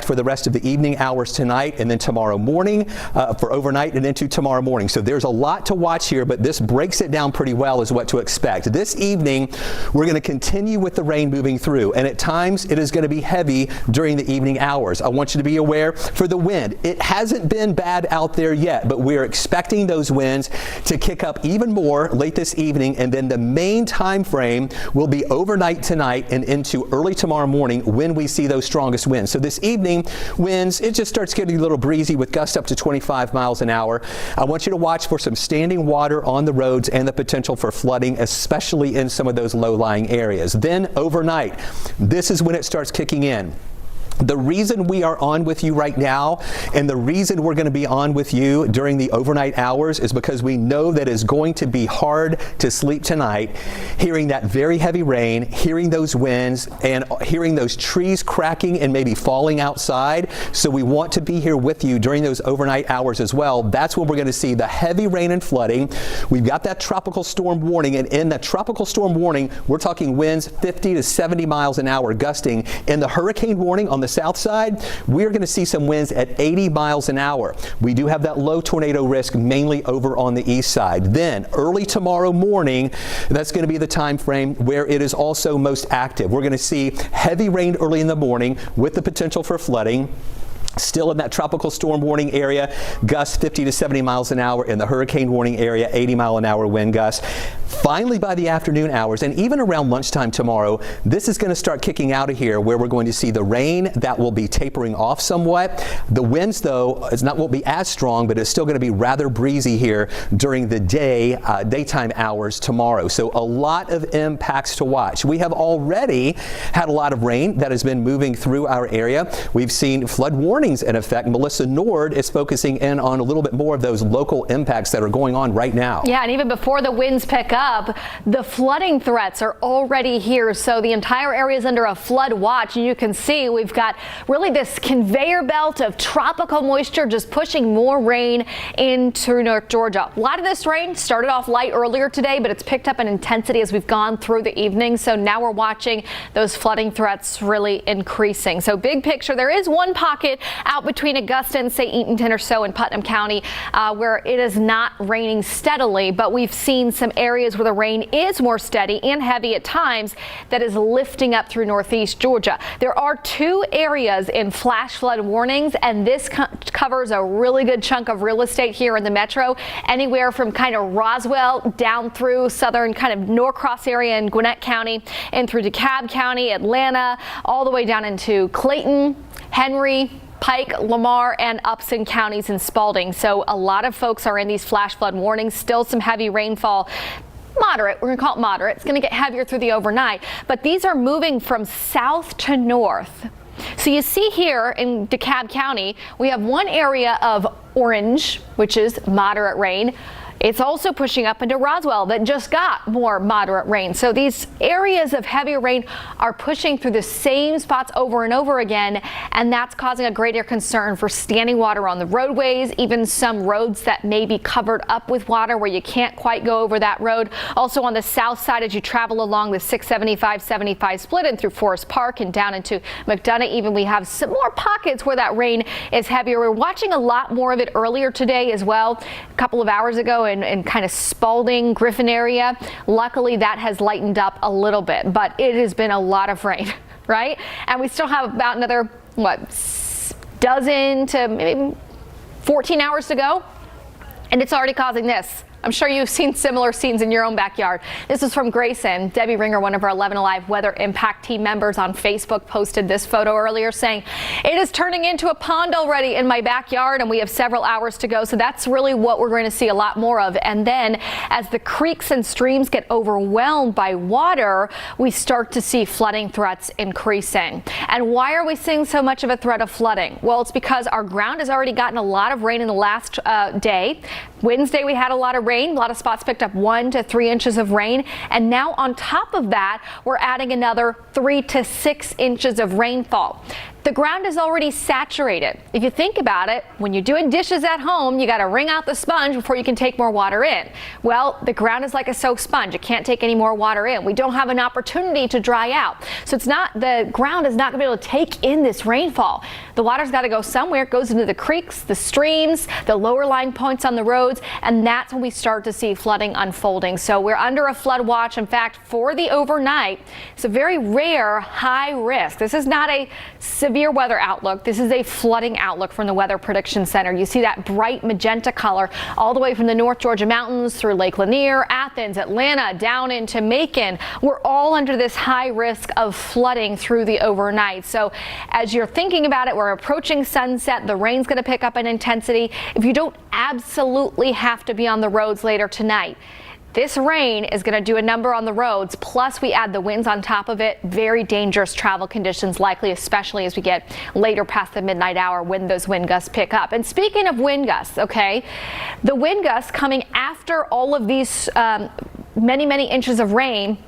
for the rest of the evening hours tonight and then tomorrow morning for overnight and into tomorrow morning. So there's a lot to watch here, but this breaks it down pretty well as what to expect. This evening, we're going to continue with the rain moving through, and at times it is going to be heavy during the evening hours. I want you to be aware for the wind. It hasn't been bad out there yet, but we're expecting those winds to kick up even more late this evening, and then the main time frame will be overnight tonight and into early tomorrow morning when we see those strongest winds. So this evening, winds, it just starts getting a little breezy with gusts up to 25 miles an hour. I want you to watch for some standing water on the roads and the potential for flooding, especially in some of those low-lying areas. Then overnight, this is when it starts kicking in. The reason we are on with you right now and the reason we're going to be on with you during the overnight hours is because we know that it's going to be hard to sleep tonight, hearing that very heavy rain, hearing those winds, and hearing those trees cracking and maybe falling outside. So we want to be here with you during those overnight hours as well. That's when we're going to see the heavy rain and flooding. We've got that tropical storm warning, and in the tropical storm warning, we're talking winds 50 to 70 miles an hour gusting. In the hurricane warning on the south side, we're going to see some winds at 80 miles an hour. We do have that low tornado risk mainly over on the east side. Then early tomorrow morning, that's going to be the time frame where it is also most active. We're going to see heavy rain early in the morning with the potential for flooding. Still in that tropical storm warning area, gusts 50 to 70 miles an hour. In the hurricane warning area, 80 mile an hour wind gusts. Finally, by the afternoon hours and even around lunchtime tomorrow, this is going to start kicking out of here where we're going to see the rain that will be tapering off somewhat. The winds, though, won't be as strong, but it's still going to be rather breezy here during the daytime hours tomorrow. So a lot of impacts to watch. We have already had a lot of rain that has been moving through our area. We've seen flood warnings in effect. Melissa Nord is focusing in on a little bit more of those local impacts that are going on right now. Yeah, and even before the winds pick up, the flooding threats are already here. So the entire area is under a flood watch, and you can see we've got really this conveyor belt of tropical moisture just pushing more rain into North Georgia. A lot of this rain started off light earlier today, but it's picked up in intensity as we've gone through the evening. So now we're watching those flooding threats really increasing. So big picture, there is one pocket out between Augusta and St. Eatonton or so in Putnam County where it is not raining steadily, but we've seen some areas where the rain is more steady and heavy at times that is lifting up through northeast Georgia. There are two areas in flash flood warnings, and this covers a really good chunk of real estate here in the metro, anywhere from kind of Roswell down through southern kind of Norcross area in Gwinnett County and through DeKalb County, Atlanta, all the way down into Clayton, Henry, Pike, Lamar, and Upson counties and Spalding. So a lot of folks are in these flash flood warnings. Still some heavy rainfall. Moderate, we're going to call it moderate. It's going to get heavier through the overnight, but these are moving from south to north. So you see here in DeKalb County, we have one area of orange, which is moderate rain. It's also pushing up into Roswell that just got more moderate rain. So these areas of heavy rain are pushing through the same spots over and over again, and that's causing a greater concern for standing water on the roadways, even some roads that may be covered up with water where you can't quite go over that road. Also on the south side, as you travel along the 675-75 split and through Forest Park and down into McDonough, even we have some more pockets where that rain is heavier. We're watching a lot more of it earlier today as well, a couple of hours ago in kind of Spalding, Griffin area. Luckily, that has lightened up a little bit, but it has been a lot of rain, right? And we still have about another, dozen to maybe 14 hours to go, and it's already causing this. I'm sure you've seen similar scenes in your own backyard. This is from Grayson. Debbie Ringer, one of our 11 Alive Weather Impact Team members on Facebook, posted this photo earlier saying, it is turning into a pond already in my backyard, and we have several hours to go. So that's really what we're going to see a lot more of. And then as the creeks and streams get overwhelmed by water, we start to see flooding threats increasing. And why are we seeing so much of a threat of flooding? Well, it's because our ground has already gotten a lot of rain in the last day. Wednesday, we had a lot of rain. A lot of spots picked up 1 to 3 inches of rain. And now on top of that, we're adding another 3 to 6 inches of rainfall. the ground is already saturated. If you think about it, when you're doing dishes at home, you got to wring out the sponge before you can take more water in. Well, the ground is like a soaked sponge. It can't take any more water in. We don't have an opportunity to dry out. So the ground is not going to be able to take in this rainfall. The water's got to go somewhere. It goes into the creeks, the streams, the lower lying points on the roads, and that's when we start to see flooding unfolding. So we're under a flood watch. In fact, for the overnight, it's a very rare high risk. This is not a severe weather outlook. This is a flooding outlook from the Weather Prediction Center. You see that bright magenta color all the way from the North Georgia mountains through Lake Lanier, Athens, Atlanta, down into Macon. We're all under this high risk of flooding through the overnight. So as you're thinking about it, we're approaching sunset. The rain's going to pick up in intensity. If you don't absolutely have to be on the roads later tonight, this rain is going to do a number on the roads, plus we add the winds on top of it. Very dangerous travel conditions likely, especially as we get later past the midnight hour when those wind gusts pick up. And speaking of wind gusts, okay, the wind gusts coming after all of these many inches of rain,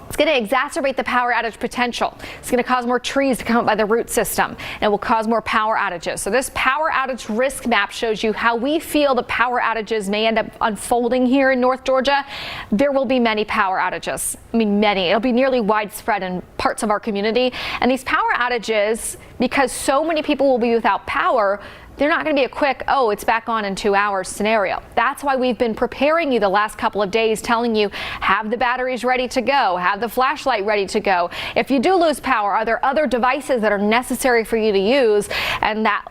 it's going to exacerbate the power outage potential. It's going to cause more trees to come up by the root system, and it will cause more power outages. So this power outage risk map shows you how we feel the power outages may end up unfolding here in North Georgia. There will be many power outages. I mean, many. It'll be nearly widespread in parts of our community. And these power outages, because so many people will be without power, they're not going to be a quick, oh, it's back on in 2 hours scenario. That's why we've been preparing you the last couple of days, telling you have the batteries ready to go, have the flashlight ready to go. If you do lose power, are there other devices that are necessary for you to use, and that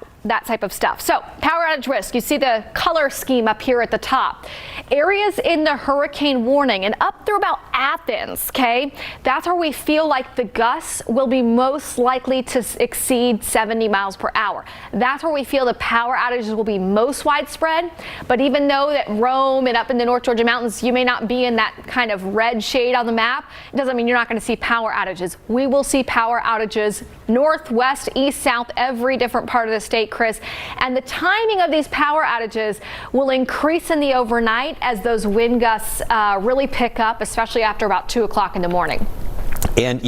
type of stuff. So power outage risk, you see the color scheme up here at the top. Areas in the hurricane warning and up through about Athens, okay? That's where we feel like the gusts will be most likely to exceed 70 miles per hour. That's where we feel the power outages will be most widespread. But even though that Rome and up in the North Georgia mountains, you may not be in that kind of red shade on the map, it doesn't mean you're not going to see power outages. We will see power outages northwest, east, south, every different part of the state, Chris. And the timing of these power outages will increase in the overnight as those wind gusts really pick up, especially after about 2 o'clock in the morning. And